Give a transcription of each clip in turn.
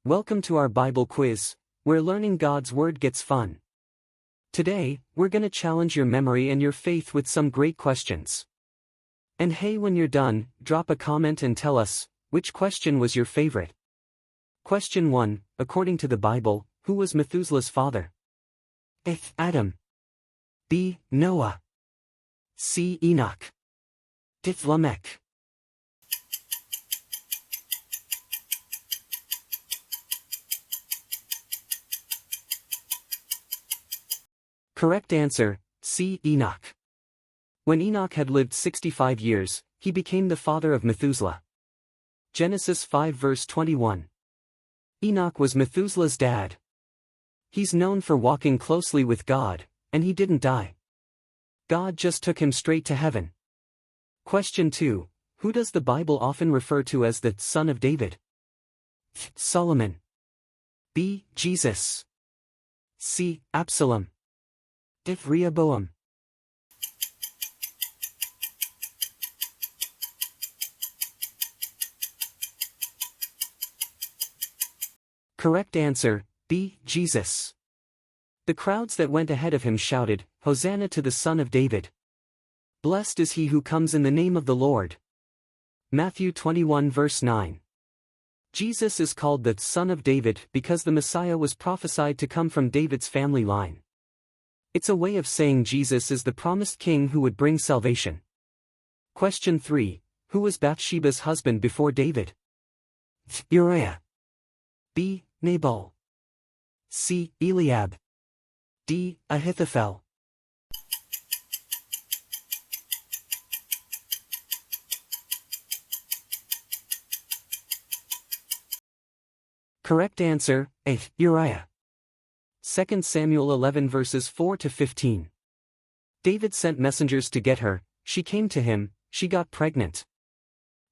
Welcome to our Bible quiz, where learning God's Word gets fun. Today, we're gonna challenge your memory and your faith with some great questions. And hey, when you're done, drop a comment and tell us, which question was your favorite? Question 1, according to the Bible, who was Methuselah's father? A. Adam. B. Noah. C. Enoch. D. Lamech. Correct answer, C. Enoch. When Enoch had lived 65 years, he became the father of Methuselah. Genesis 5 verse 21. Enoch was Methuselah's dad. He's known for walking closely with God, and he didn't die. God just took him straight to heaven. Question 2, who does the Bible often refer to as the son of David? Solomon. B. Jesus. C. Absalom. D. Rehoboam. Correct answer, B. Jesus. The crowds that went ahead of him shouted, Hosanna to the Son of David. Blessed is he who comes in the name of the Lord. Matthew 21 verse 9. Jesus is called the Son of David because the Messiah was prophesied to come from David's family line. It's a way of saying Jesus is the promised king who would bring salvation. Question 3, who was Bathsheba's husband before David? Uriah. B. Nabal. C. Eliab. D. Ahithophel. Correct answer, A. Uriah. 2 Samuel 11 verses 4 to 15. David sent messengers to get her, she came to him, she got pregnant.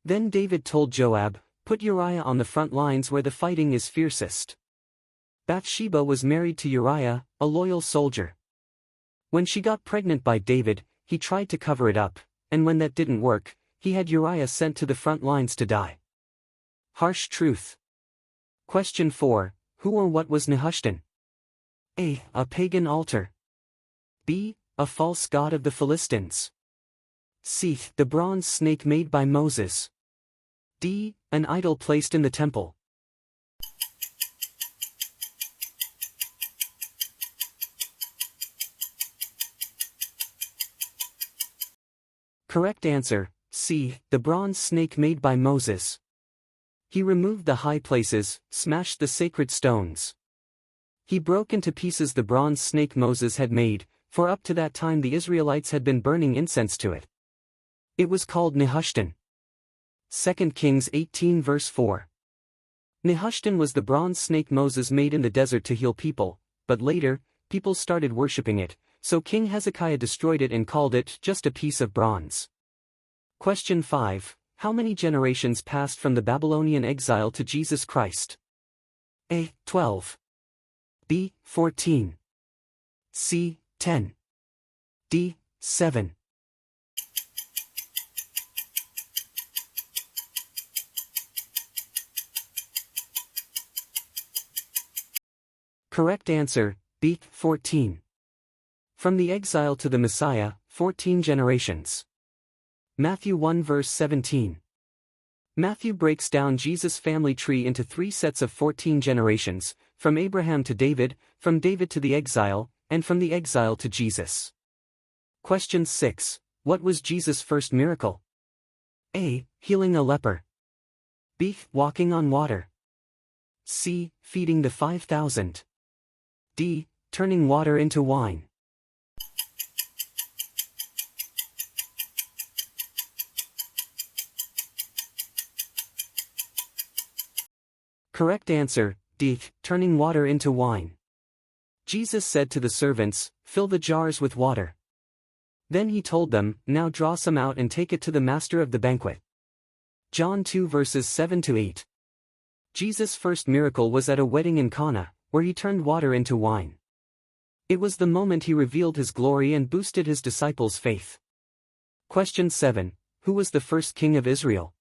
Then David told Joab, put Uriah on the front lines where the fighting is fiercest. Bathsheba was married to Uriah, a loyal soldier. When she got pregnant by David, he tried to cover it up, and when that didn't work, he had Uriah sent to the front lines to die. Harsh truth. Question 4, who or what was Nehushtan? A. A pagan altar. B. A false god of the Philistines. C. The bronze snake made by Moses. D. An idol placed in the temple. Correct answer, C. The bronze snake made by Moses. He removed the high places, smashed the sacred stones. He broke into pieces the bronze snake Moses had made, for up to that time the Israelites had been burning incense to it. It was called Nehushtan. 2 Kings 18 verse 4. Nehushtan was the bronze snake Moses made in the desert to heal people, but later, people started worshipping it, so King Hezekiah destroyed it and called it just a piece of bronze. Question 5, how many generations passed from the Babylonian exile to Jesus Christ? A. 12. B. 14. C. 10. D. 7. Correct answer, B. 14. From the exile to the Messiah, 14 generations. Matthew 1 verse 17. Matthew breaks down Jesus' family tree into 3 sets of 14 generations, from Abraham to David, from David to the exile, and from the exile to Jesus. Question 6, what was Jesus' first miracle? A. Healing a leper. B. Walking on water. C. Feeding the 5,000. D. Turning water into wine. Correct answer, D. Turning water into wine. Jesus said to the servants, fill the jars with water. Then he told them, now draw some out and take it to the master of the banquet. John 2 verses 7 to 8. Jesus' first miracle was at a wedding in Cana, where he turned water into wine. It was the moment he revealed his glory and boosted his disciples' faith. Question 7, who was the first king of Israel?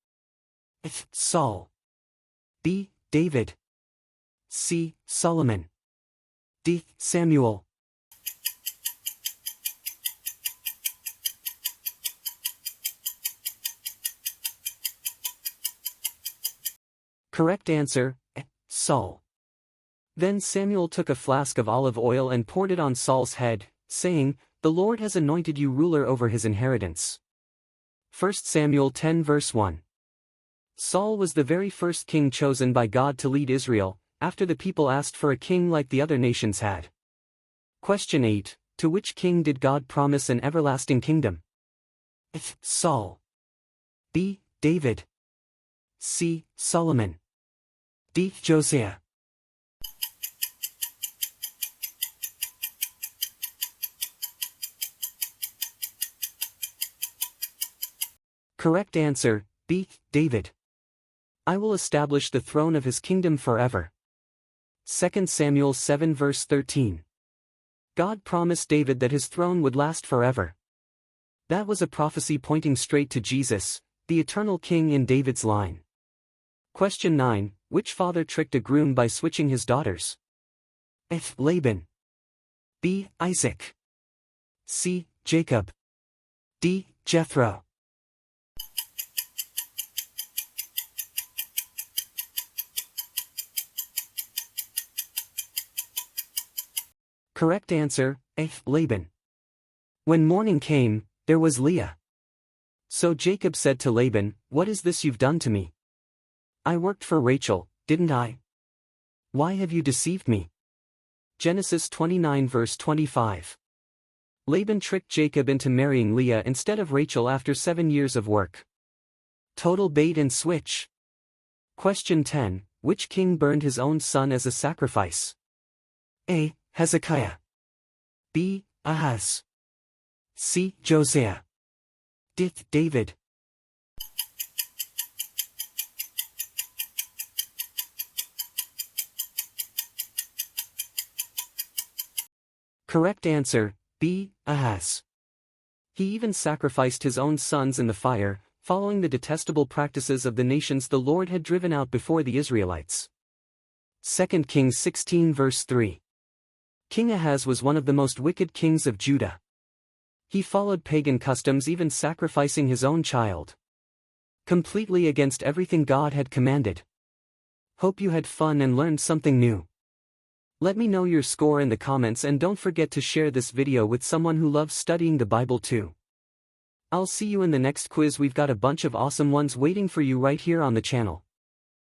A. Saul. B. David. C. Solomon. D. Samuel. Correct answer, Saul. Then Samuel took a flask of olive oil and poured it on Saul's head, saying, "The Lord has anointed you ruler over his inheritance." 1 Samuel 10 verse 1. Saul was the very first king chosen by God to lead Israel, after the people asked for a king like the other nations had. Question 8. To which king did God promise an everlasting kingdom? F. Saul. B. David. C. Solomon. D. Josiah. Correct answer, B. David. I will establish the throne of his kingdom forever. 2 Samuel 7 verse 13. God promised David that his throne would last forever. That was a prophecy pointing straight to Jesus, the eternal king in David's line. Question 9. Which father tricked a groom by switching his daughters? F. Laban. B. Isaac. C. Jacob. D. Jethro. Correct answer, A. Laban. When morning came, there was Leah. So Jacob said to Laban, "What is this you've done to me? I worked for Rachel, didn't I? Why have you deceived me?" Genesis 29 verse 25. Laban tricked Jacob into marrying Leah instead of Rachel after 7 years of work. Total bait and switch. Question 10. Which king burned his own son as a sacrifice? A. Hezekiah. B. Ahaz. C. Josiah. D. David. Correct answer, B. Ahaz. He even sacrificed his own sons in the fire, following the detestable practices of the nations the Lord had driven out before the Israelites. 2 Kings 16 verse 3. King Ahaz was one of the most wicked kings of Judah. He followed pagan customs, even sacrificing his own child. Completely against everything God had commanded. Hope you had fun and learned something new. Let me know your score in the comments and don't forget to share this video with someone who loves studying the Bible too. I'll see you in the next quiz. We've got a bunch of awesome ones waiting for you right here on the channel.